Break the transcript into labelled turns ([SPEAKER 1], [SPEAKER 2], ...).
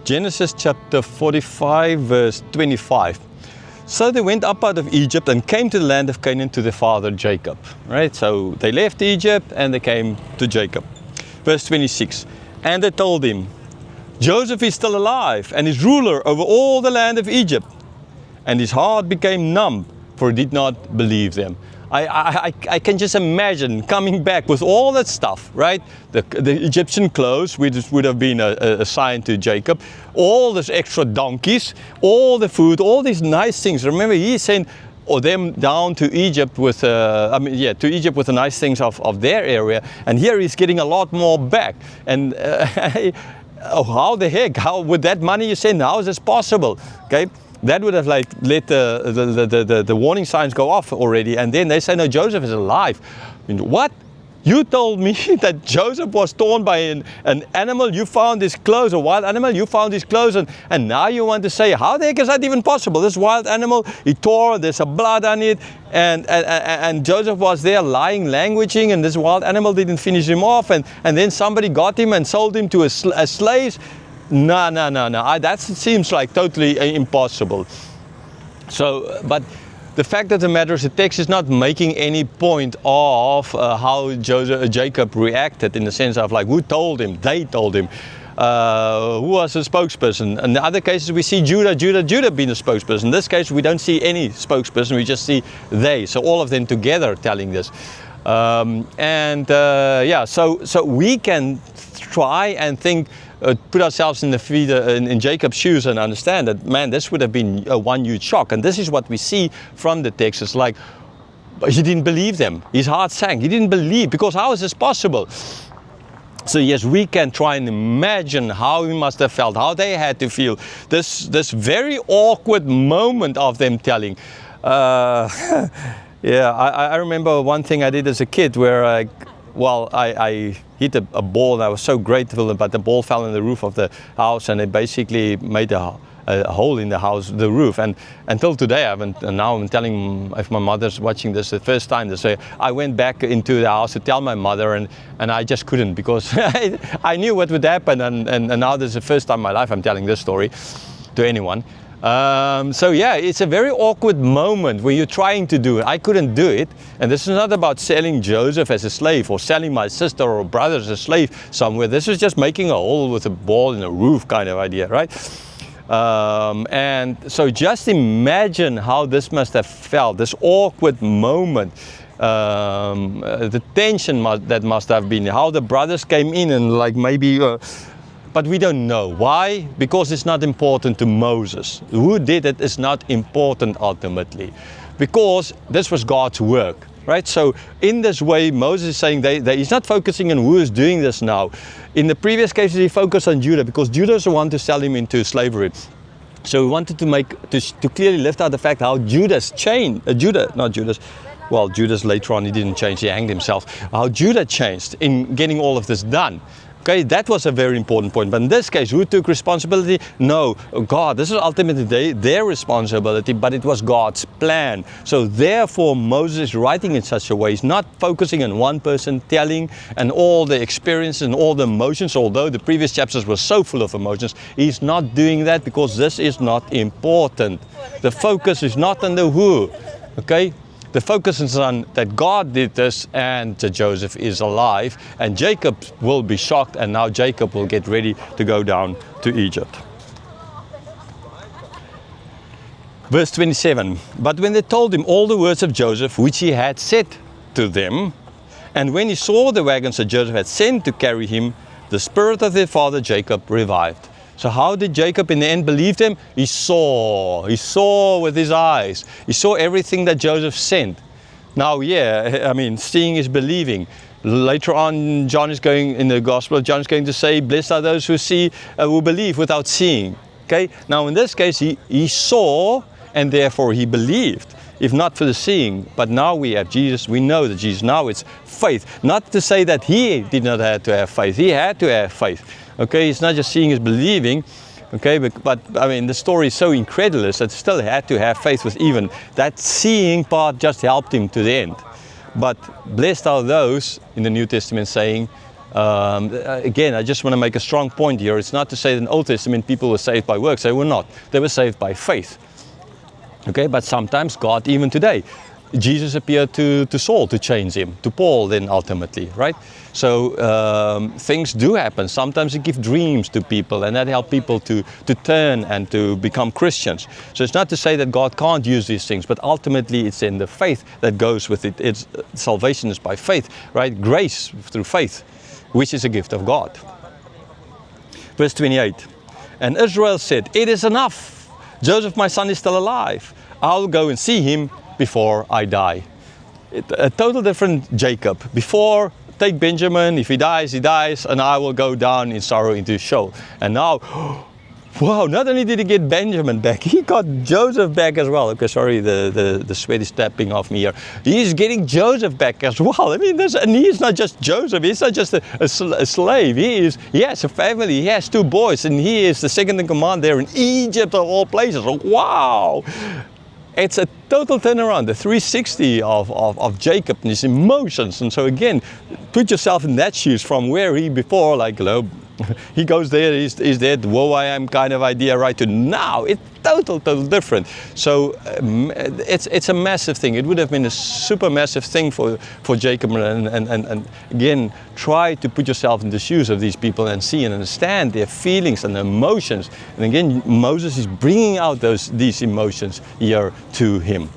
[SPEAKER 1] Genesis chapter 45, verse 25. So they went up out of Egypt and came to the land of Canaan to their father Jacob. Right? So they left Egypt and they came to Jacob. Verse 26. And they told him, Joseph is still alive and is ruler over all the land of Egypt. And his heart became numb, for he did not believe them. I can just imagine coming back with all that stuff, right? The Egyptian clothes, which would have been a sign to Jacob, all these extra donkeys, all the food, all these nice things. Remember, he sent them down to Egypt with, to Egypt with the nice things of their area, and here he's getting a lot more back. And oh, how the heck? How with that money you send? How is this possible? Okay. That would have let the warning signs go off already, and then they say, no, Joseph is alive. I mean, what? You told me that Joseph was torn by an animal, you found his clothes, a wild animal, you found his clothes, and now you want to say, how the heck is that even possible? This wild animal, he tore, there's a blood on it, and Joseph was there lying, languishing, and this wild animal didn't finish him off, and then somebody got him and sold him to a slave. No. That seems like totally impossible. So, but the fact of the matter is, the text is not making any point of how Jacob reacted, in the sense of like, who told him? They told him. Who was the spokesperson? In the other cases, we see Judah being a spokesperson. In this case, we don't see any spokesperson. We just see they. So all of them together telling this. So we can try and think, put ourselves in the feet in Jacob's shoes and understand that, man, this would have been one huge shock. And this is what we see from the text. It's like, he didn't believe them. His heart sank. He didn't believe, because how is this possible? So yes, we can try and imagine how he must have felt, how they had to feel. This very awkward moment of them telling. I remember one thing I did as a kid where I hit a ball, and I was so grateful, but the ball fell in the roof of the house, and it basically made a hole in the roof. And until today, I haven't, and now I'm telling, if my mother's watching this the first time, they say, I went back into the house to tell my mother, and I just couldn't, because I knew what would happen, and now this is the first time in my life I'm telling this story to anyone. It's a very awkward moment when you're trying to do it. I couldn't do it. And this is not about selling Joseph as a slave, or selling my sister or brother as a slave somewhere. This is just making a hole with a ball in a roof kind of idea, right? And so just imagine how this must have felt, this awkward moment. The tension that must have been, how the brothers came in and like maybe... But we don't know. Why? Because it's not important to Moses. Who did it is not important ultimately. Because this was God's work, right? So in this way, Moses is saying he's not focusing on who is doing this now. In the previous cases, he focused on Judah, because Judah is the one to sell him into slavery. So he wanted to clearly lift out the fact how Judas changed. Judas later on, he didn't change, he hanged himself. How Judah changed in getting all of this done. Okay, that was a very important point. But in this case, who took responsibility? No, God. This is ultimately their responsibility, but it was God's plan. So therefore, Moses is writing in such a way. He's not focusing on one person telling and all the experiences and all the emotions, although the previous chapters were so full of emotions. He's not doing that because this is not important. The focus is not on the who, okay? The focus is on that God did this, and Joseph is alive, and Jacob will be shocked, and now Jacob will get ready to go down to Egypt. Verse 27, but when they told him all the words of Joseph, which he had said to them, and when he saw the wagons that Joseph had sent to carry him, the spirit of their father Jacob revived. So how did Jacob in the end believe them? He saw with his eyes. He saw everything that Joseph sent. Now, seeing is believing. Later on, John is going, in the Gospel of John is going to say, blessed are those who who believe without seeing. Okay? Now, in this case, he saw, and therefore he believed. If not for the seeing, but now we have Jesus, we know that Jesus, now it's faith. Not to say that he did not have to have faith, he had to have faith. Okay, it's not just seeing is believing, okay, but the story is so incredulous that still had to have faith with even that seeing part just helped him to the end. But blessed are those in the New Testament saying, Again, I just want to make a strong point here. It's not to say that in the Old Testament people were saved by works. They were not. They were saved by faith. Okay, but sometimes God, even today, Jesus appeared to Saul to change him, to Paul then ultimately, right? So things do happen. Sometimes He gives dreams to people, and that helps people to turn and to become Christians. So it's not to say that God can't use these things, but ultimately it's in the faith that goes with it. It's salvation is by faith, right? Grace through faith, which is a gift of God. Verse 28, and Israel said, "It is enough. Joseph, my son, is still alive. I'll go and see him before I die." A total different Jacob. Before, take Benjamin, if he dies, and I will go down in sorrow into Sheol. And now, wow, not only did he get Benjamin back, he got Joseph back as well. Okay, sorry, the sweat is tapping off me here. He's getting Joseph back as well. I mean, and he's not just Joseph, he's not just a slave. He has a family, he has 2 boys, and he is the second in command there in Egypt of all places. Wow! It's a total turnaround, the 360 of Jacob and his emotions. And so again, put yourself in that shoes from where he before, like, he goes there, he's there, whoa, I am kind of idea, right, to now. It's total different. So it's a massive thing. It would have been a super massive thing for Jacob. And again, try to put yourself in the shoes of these people and see and understand their feelings and emotions. And again, Moses is bringing out these emotions here to him.